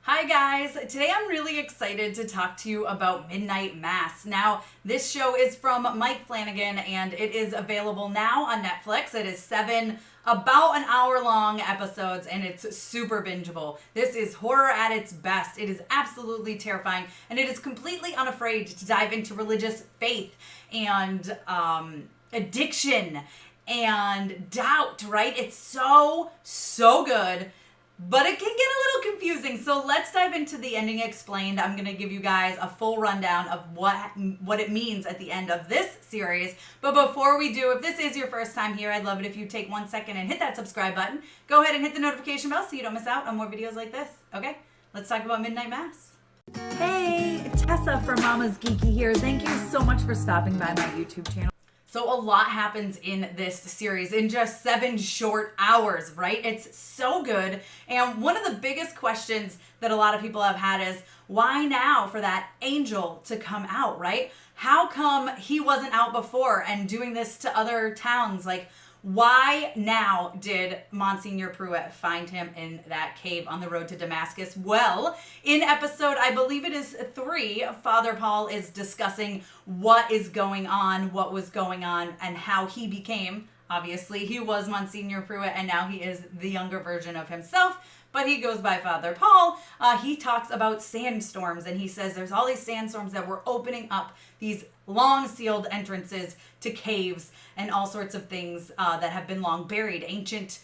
Hi guys, today I'm really excited to talk to you about Midnight Mass. Now, this show is from Mike Flanagan and it is available now on Netflix. It is 7 about an hour long episodes and it's super bingeable. This is horror at its best. It is absolutely terrifying and it is completely unafraid to dive into religious faith and addiction and doubt, right? It's so good. But it can get a little confusing, so let's dive into the ending explained. I'm going to give you guys a full rundown of what it means at the end of this series. But before we do, if this is your first time here, I'd love it if you take 1 second and hit that subscribe button. Go ahead and hit the notification bell so you don't miss out on more videos like this. Okay, let's talk about Midnight Mass. Hey, Tessa from MamasGeeky here. Thank you so much for stopping by my YouTube channel. So a lot happens in this series in just 7 short hours, right? It's so good. And one of the biggest questions that a lot of people have had is, why now for that angel to come out, right? How come he wasn't out before and doing this to other towns? Like, why now did Monsignor Pruitt find him in that cave on the road to Damascus? Well, in episode, I believe it is 3, Father Paul is discussing what is going on, what was going on, and how he became, obviously, he was Monsignor Pruitt, and now he is the younger version of himself, but he goes by Father Paul. He talks about sandstorms, and he says there's all these sandstorms that were opening up these long sealed entrances to caves and all sorts of things that have been long buried, ancient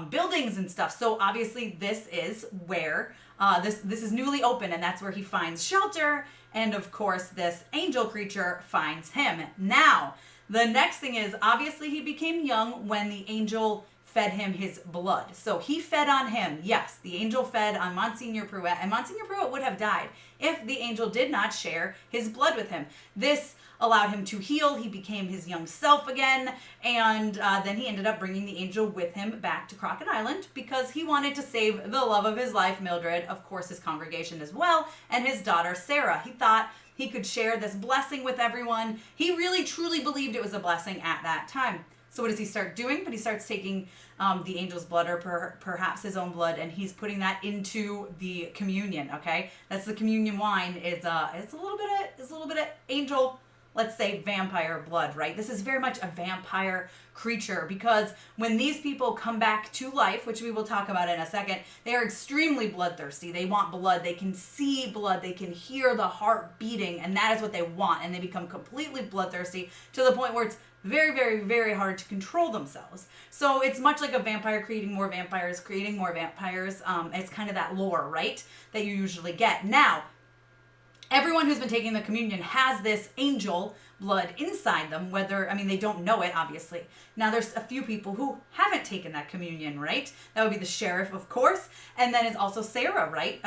buildings and stuff. So obviously this is where this is newly open, and that's where he finds shelter. And of course this angel creature finds him. Now, the next thing is, obviously he became young when the angel fed him his blood. So he fed on him. Yes, the angel fed on Monsignor Pruitt, and Monsignor Pruitt would have died if the angel did not share his blood with him. This allowed him to heal. He became his young self again, and then he ended up bringing the angel with him back to Crockett Island because he wanted to save the love of his life, Mildred, of course his congregation as well, and his daughter Sarah. He thought he could share this blessing with everyone. He really truly believed it was a blessing at that time. So what does he start doing? But he starts taking the angel's blood, or perhaps his own blood, and he's putting that into the communion. Okay, that's the communion wine. It's a little bit of angel, let's say vampire blood, right? This is very much a vampire creature because when these people come back to life, which we will talk about in a second, they are extremely bloodthirsty. They want blood. They can see blood. They can hear the heart beating, and that is what they want. And they become completely bloodthirsty to the point where it's very, very, very hard to control themselves. So it's much like a vampire creating more vampires, creating more vampires. It's kind of that lore, right, that you usually get. Now, everyone who's been taking the communion has this angel blood inside them, they don't know it, obviously. Now, there's a few people who haven't taken that communion, right? That would be the sheriff, of course, and then it's also Sarah, right?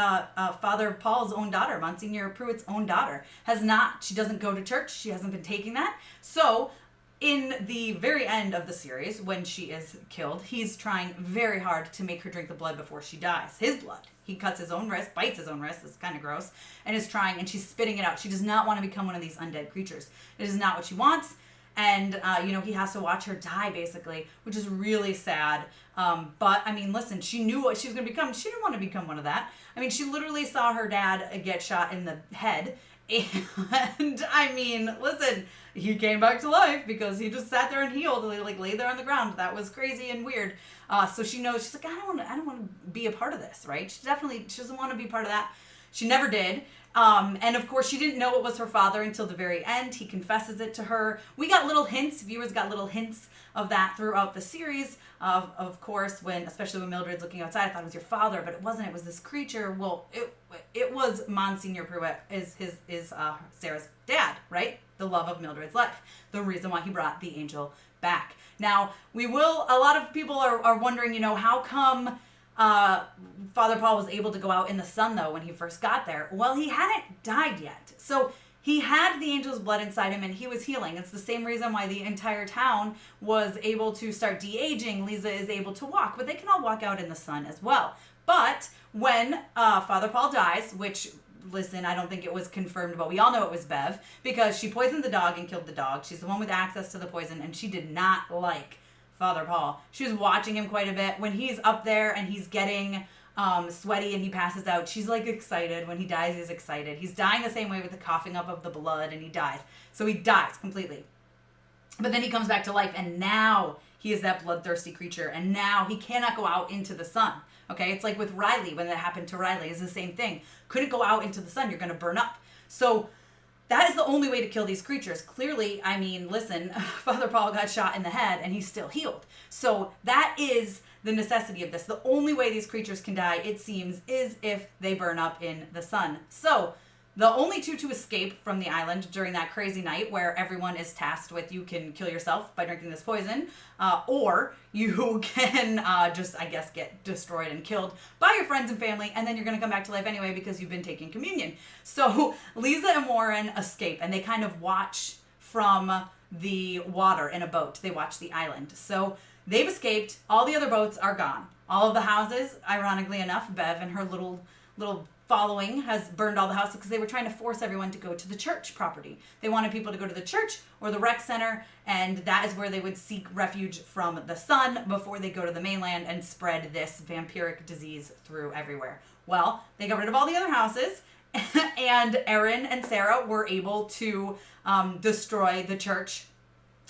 Father Paul's own daughter, Monsignor Pruitt's own daughter, she doesn't go to church, she hasn't been taking that. So, in the very end of the series, when she is killed, he's trying very hard to make her drink the blood before she dies. His blood. He cuts his own wrist, bites his own wrist. It's kind of gross. And is trying, and she's spitting it out. She does not want to become one of these undead creatures. It is not what she wants. And, he has to watch her die, basically, which is really sad. But, listen, she knew what she was going to become. She didn't want to become one of that. She literally saw her dad get shot in the head. And, listen, he came back to life because he just sat there and healed, lay there on the ground. That was crazy and weird. So she knows, she's like, I don't want to be a part of this, right? She doesn't want to be part of that. She never did. And of course she didn't know it was her father until the very end. He confesses it to her. We got little hints, viewers got little hints of that throughout the series. Of course, especially when Mildred's looking outside, I thought it was your father, but it wasn't. It was this creature. Well, it was Monsignor Pruitt, is Sarah's dad, right? The love of Mildred's life. The reason why he brought the angel back. Now, a lot of people are wondering, how come Father Paul was able to go out in the sun, though, when he first got there? Well, he hadn't died yet. So he had the angel's blood inside him and he was healing. It's the same reason why the entire town was able to start de-aging. Lisa is able to walk, but they can all walk out in the sun as well. But when Father Paul dies, which, listen, I don't think it was confirmed, but we all know it was Bev because she poisoned the dog and killed the dog. She's the one with access to the poison, and she did not like Father Paul. She was watching him quite a bit. When he's up there and he's getting sweaty, and he passes out. She's like excited. When he dies, he's excited. He's dying the same way with the coughing up of the blood, and he dies. So he dies completely. But then he comes back to life, and now he is that bloodthirsty creature, and now he cannot go out into the sun. Okay, it's like with Riley, when that happened to Riley, it's the same thing. Couldn't go out into the sun, you're going to burn up. So that is the only way to kill these creatures. Clearly, I mean, listen, Father Paul got shot in the head, and he's still healed. So that is the necessity of this. The only way these creatures can die, it seems, is if they burn up in the sun. So the only two to escape from the island during that crazy night where everyone is tasked with, you can kill yourself by drinking this poison, or you can just, I guess, get destroyed and killed by your friends and family, and then you're going to come back to life anyway because you've been taking communion. So Lisa and Warren escape, and they kind of watch from the water in a boat. They watch the island. So they've escaped. All the other boats are gone. All of the houses, ironically enough, Bev and her little following has burned all the houses because they were trying to force everyone to go to the church property. They wanted people to go to the church or the rec center, and that is where they would seek refuge from the sun before they go to the mainland and spread this vampiric disease through everywhere. Well, they got rid of all the other houses, and Erin and Sarah were able to destroy the church,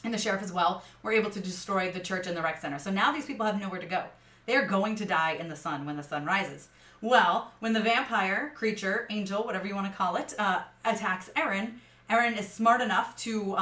and the sheriff as well were able to destroy the church and the rec center. So now these people have nowhere to go. They are going to die in the sun when the sun rises. Well, when the vampire creature, angel, whatever you want to call it, attacks Erin, Erin is smart enough to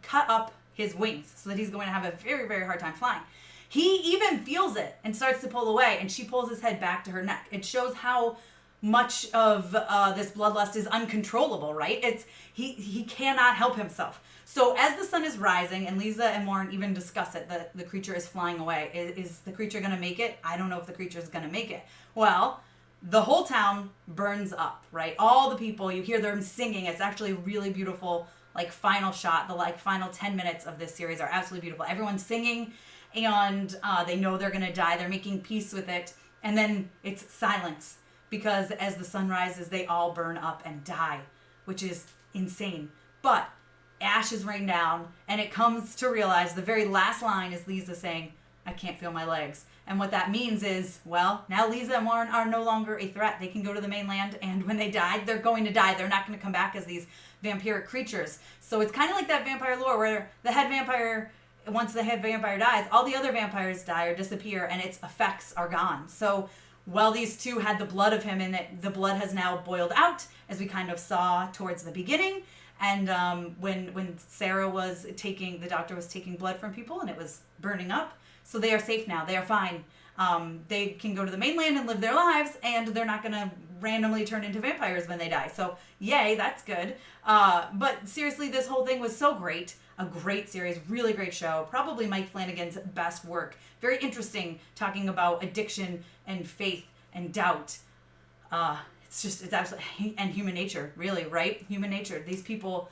cut up his wings so that he's going to have a very, very hard time flying. He even feels it and starts to pull away, and she pulls his head back to her neck. It shows how much of this bloodlust is uncontrollable, right? He cannot help himself. So as the sun is rising, and Lisa and Warren even discuss it, the creature is flying away. Is the creature going to make it? I don't know if the creature is going to make it. Well, the whole town burns up, right? All the people, you hear them singing. It's actually a really beautiful, final shot. The final 10 minutes of this series are absolutely beautiful. Everyone's singing, and they know they're going to die. They're making peace with it. And then it's silence, because as the sun rises, they all burn up and die, which is insane. But ashes rain down, and it comes to realize the very last line is Lisa saying, "I can't feel my legs." And what that means is, well, now Lisa and Warren are no longer a threat. They can go to the mainland, and when they die, they're going to die. They're not going to come back as these vampiric creatures. So it's kind of like that vampire lore where the head vampire, once the head vampire dies, all the other vampires die or disappear, and its effects are gone. So while these two had the blood of him in it, the blood has now boiled out, as we kind of saw towards the beginning. And when Sarah was the doctor was taking blood from people, and it was burning up. So they are safe now. They are fine. They can go to the mainland and live their lives, and they're not going to randomly turn into vampires when they die. So yay, that's good. But seriously, this whole thing was so great. A great series, really great show. Probably Mike Flanagan's best work. Very interesting, talking about addiction and faith and doubt. It's absolutely, and human nature, really, right? Human nature. These people,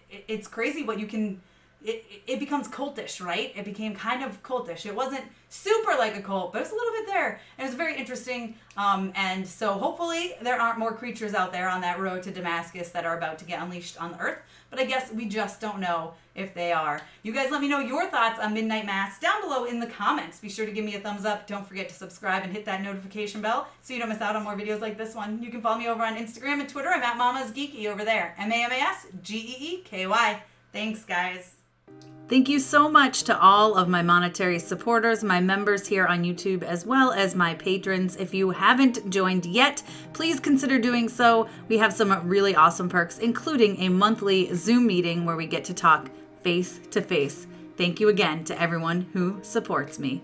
it's crazy what you can, it becomes cultish, right? It became kind of cultish. It wasn't super like a cult, but it's a little bit there. And it was very interesting. And so hopefully there aren't more creatures out there on that road to Damascus that are about to get unleashed on the earth. But I guess we just don't know if they are. You guys let me know your thoughts on Midnight Mass down below in the comments. Be sure to give me a thumbs up. Don't forget to subscribe and hit that notification bell so you don't miss out on more videos like this one. You can follow me over on Instagram and Twitter. I'm at MamasGeeky over there. MamasGeeky. Thanks, guys. Thank you so much to all of my monetary supporters, my members here on YouTube, as well as my patrons. If you haven't joined yet, please consider doing so. We have some really awesome perks, including a monthly Zoom meeting where we get to talk face to face. Thank you again to everyone who supports me.